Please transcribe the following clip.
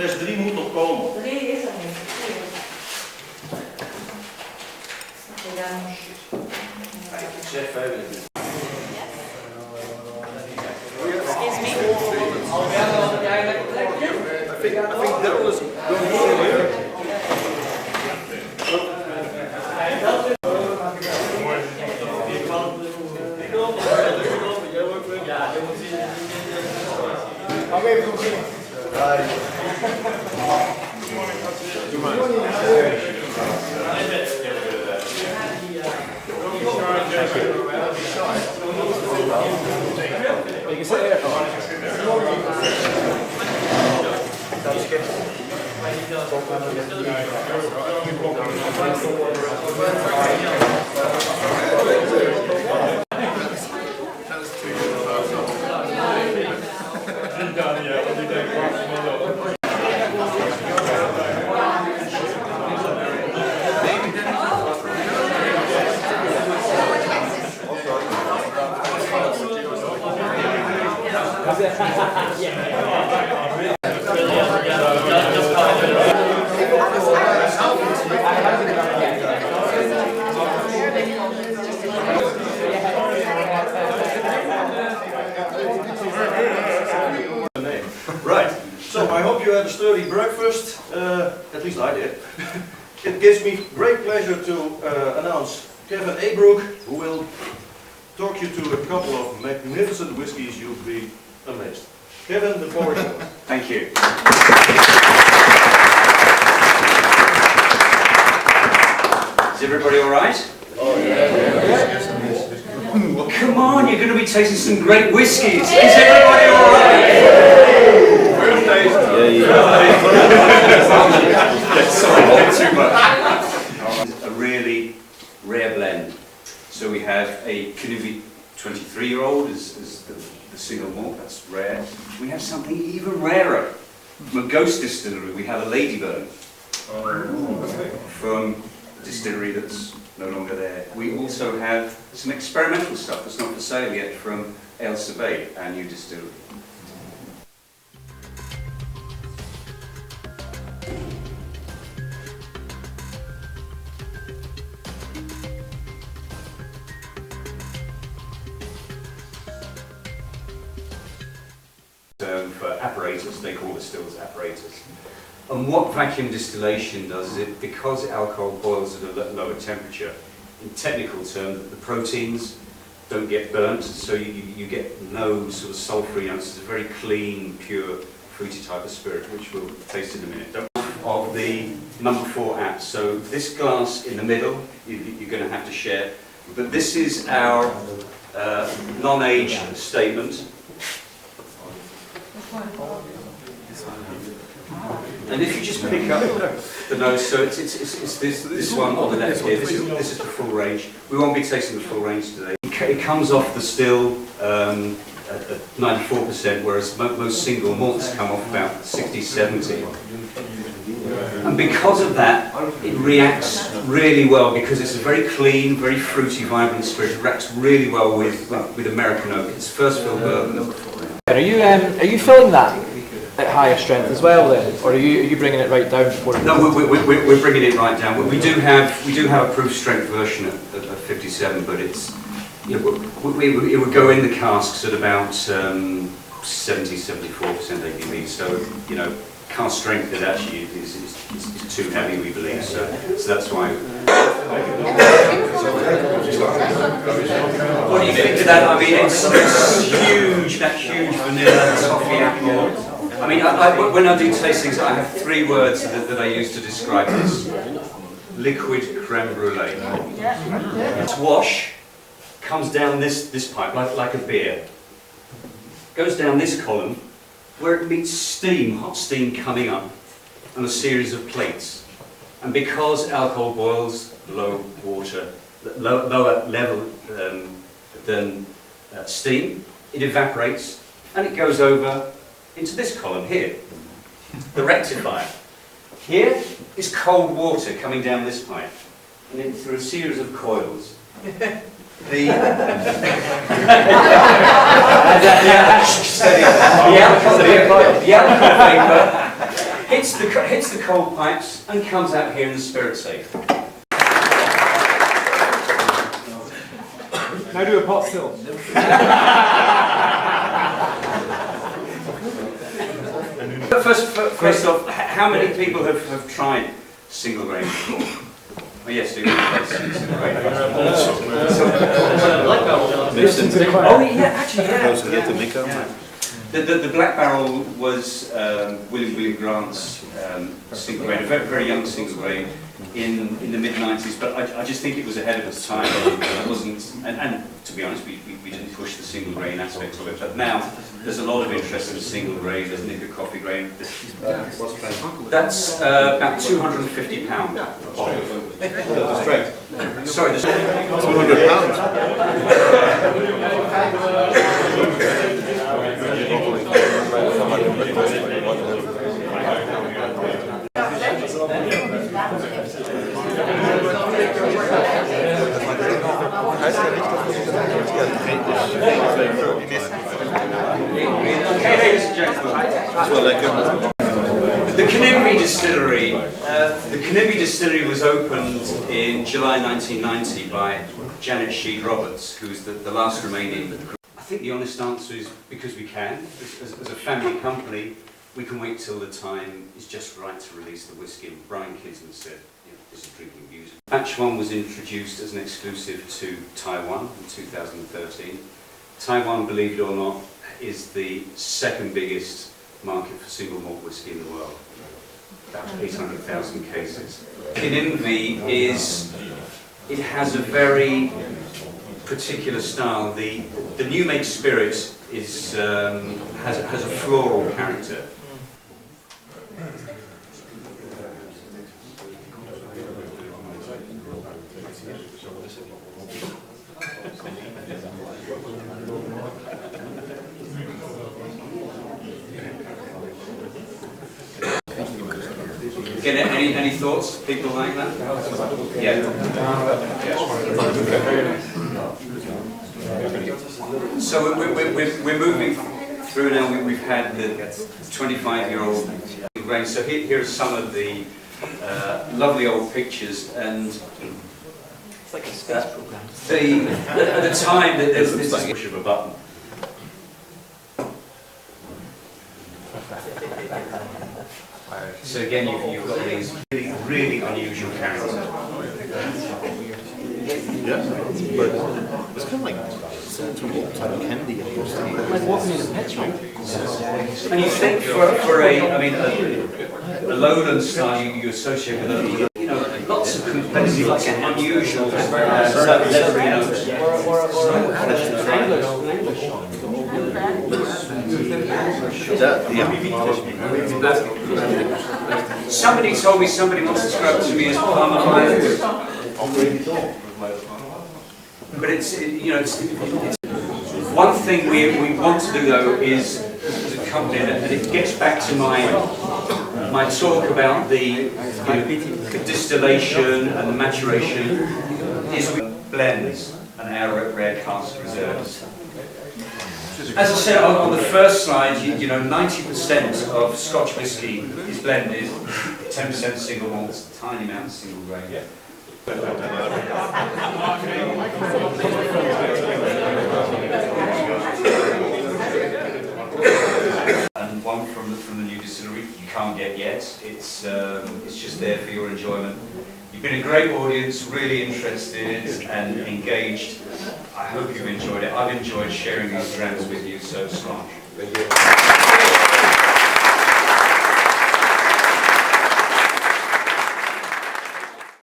fles 3 moet nog komen. 3 is er niet. Zeg 5. Excuse me. I think that was going to say I'll wait for you. You can sit here. Right, so I hope you had a sturdy breakfast, at least I did. It gives me great pleasure to announce Kevin Abrook, who will talk you to a couple of magnificent whiskies. You'll be amazed. Kevin, the floor is yours. Thank you. Is everybody all right? Oh yeah. Well, come on, you're going to be tasting some great whiskies. Is everybody all right? Sorry, not too much. A really rare blend. So we have a Canuvi 23-year-old as the single malt, that's rare. We have something even rarer. From a ghost distillery, we have a Ladybird. From a distillery that's no longer there. We also have some experimental stuff that's not for sale yet from El Sabay, our new distillery. For apparatus, they call the stills apparatus. And what vacuum distillation does is it, because alcohol boils at a lower temperature, in technical terms, the proteins don't get burnt, so you get no sort of sulfury notes. It's a very clean, pure, fruity type of spirit, which we'll taste in a minute. Of the number 4 app. So this glass in the middle, you're going to have to share. But this is our non-age statement. And if you just pick up the nose, so it's this one on the left here. This is the full range. We won't be tasting the full range today. It comes off the still at 94%, whereas most single malts come off about 60, 70. And because of that, it reacts really well because it's a very clean, very fruity, vibrant spirit. It reacts really well with American oak. It's first fill bourbon. Are you filling that at higher strength as well then, or are you bringing it right down? No, we're bringing it right down. We do have a proof strength version at 57, but it's it would go in the casks at about 70-74% ABV. So cask strength is actually is too heavy, we believe. So that's why. What do you think of that? I mean, it's huge. That huge vanilla toffee apple. I mean, when I do tastings, I have 3 words that I use to describe this. Liquid creme brulee. It's wash, comes down this pipe like a beer, goes down this column, where it meets steam, hot steam coming up, and a series of plates. And because alcohol boils lower level than steam, it evaporates, and it goes over into this column here, the rectifier. Here is cold water coming down this pipe, and then through a series of coils. The alcohol vapor hits the cold pipes and comes out here in the spirit safe. Now do a pot still. First off, how many people have tried single grain before? Oh yes, do single grain. Oh yeah, actually yeah. The Black Barrel was William Grant's single grain, a very, very young single grain in the mid-90s, but I just think it was ahead of its time. It wasn't, and to be honest, we didn't push the single grain aspect of it, but now there's a lot of interest in the single grain. There's Nika coffee grain. That's about £250 a bottle. That's correct. Sorry, there's the Canimby Distillery. The Canimby Distillery was opened in July 1990 by Janet Sheed Roberts, who's the last remaining. I think the honest answer is because we can. As a family company, we can wait till the time is just right to release the whiskey. And Brian Kinsman said, this is drinking music. Batch 1 was introduced as an exclusive to Taiwan in 2013. Taiwan, believe it or not, is the second biggest market for single malt whiskey in the world. About 800,000 cases. Canimby it has a very particular style. The new make spirit has a floral character. Again, any thoughts? People like that? Yeah. So we're moving through now. We've had the 25-year-old grain. So here are some of the lovely old pictures, and It's like a space program. at the time that there's this push of a button. So again, you've got these really unusual characters. Yeah, but it's kind of like similar to Kennedy. Like walking in a petrol. And you think for a lowland style, you associate with lots of complexity, lots of unusual leathery notes. Somebody told me somebody wants to describe to me as Palmer Highlands. But it's one thing we want to do though is as a company, and it gets back to my talk about the distillation and the maturation, is with blends and our rare cask reserves. As I said on the first slide, 90% of Scotch whisky is blended, 10% single malts, tiny amount of single grain. And one from the new distillery you can't get yet. It's just there for your enjoyment. You've been a great audience, really interested and engaged. I hope you've enjoyed it. I've enjoyed sharing these drams with you, so Scotch.